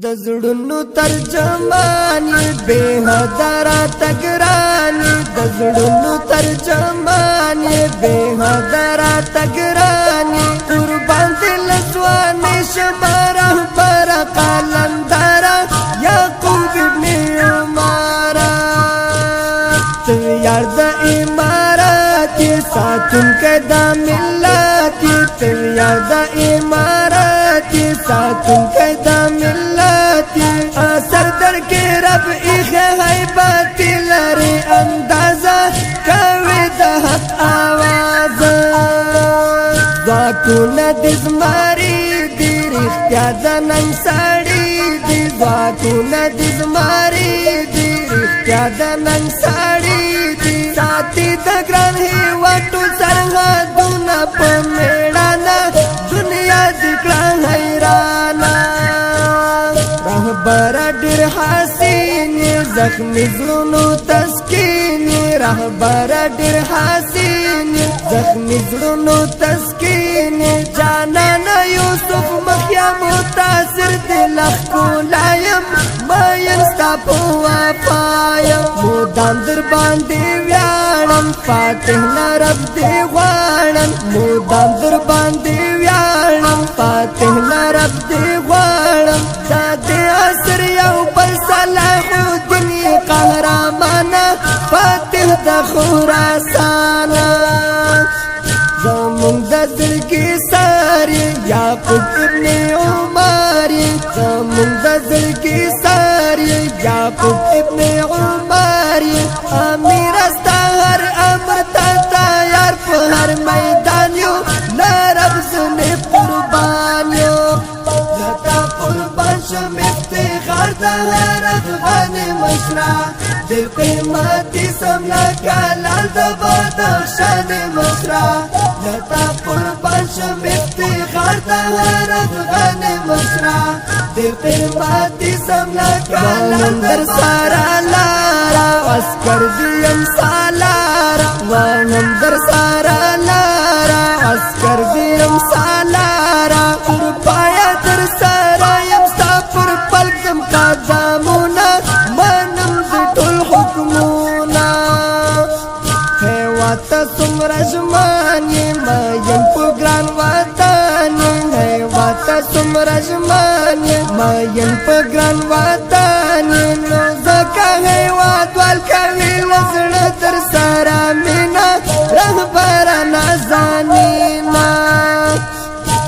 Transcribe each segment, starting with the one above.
د زړونو ترجمانی بے حدرا تگرانی د زړونو ترجمانی بے حدرا تگرانی قربان دل سوانی شمارا برا قلندرا یعقوب ابن عمارا تو یار د اماراتی ساتون که دا ملاتی تو یار د اماراتی ساتون که دا ملاتی اثر در کے رب ایخ حیباتی لری اندازا کوی دا حق آوازا زواکون دزماری دیر اختیادا ننگ ساڑی دی زواکون دزماری دیر اختیادا ننگ ساڑی دی ساتی دا گران ہی واتو سرحدونا پا میڑانا دنیا دکران حیرانا رهبر ډیر حسین زخمی زړونو تسکین رهبر ډیر حسین زخمی زړونو تسکین جانان یوسف مخیا متاثر دل کولایم ماین ستا په وفایم مودام در باندې ویاړم فاتح لرب دی غواړم مودام در باندې ویاړم فاتح لرب دی غواړم عصر یو بل صلاح الدین قهرمانا فاتح د خراسانا زمون د زړګي ساري یعقوب ابن عماري زمون د زړګي ساري یعقوب ابن عماري امیر استا هر امر ته تیار په هر میدان یو لرب زنه قربان یو لتا قربان شم افتخار دا رغبان مشرا دل قیمتی سملا کلال دا بدخشان مشرا لتا قربان شم افتخار دا رغبان مشرا دل قیمتی سملا کلال در سارا لارا اسکر دیم سالارا وانم در سارا لارا اسکر دیم سالارا قربایا در سارا یم ستا پر پلکم قدامونا منم دی ټول حکمونا هیواتا سمرا جمانی مایم پو گران واتانی هیواتا سمرا جمانی مایم پو گران واتانی نو زکا هیوات والکوی لزر در سارا مینا رهبرا نازانینا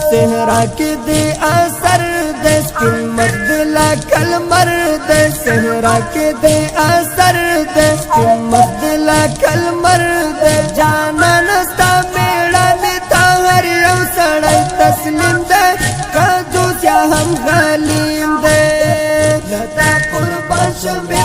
صحرا کی دی اثر دس کل مرد لا کل مرد صحرا کی دی اثر دس کل مرد لا کل مرد جانا نستا میڑا نیتا ہر یو سڑی تسلیم دے قدوس یا ہم غلیم دے لتا قربان شمی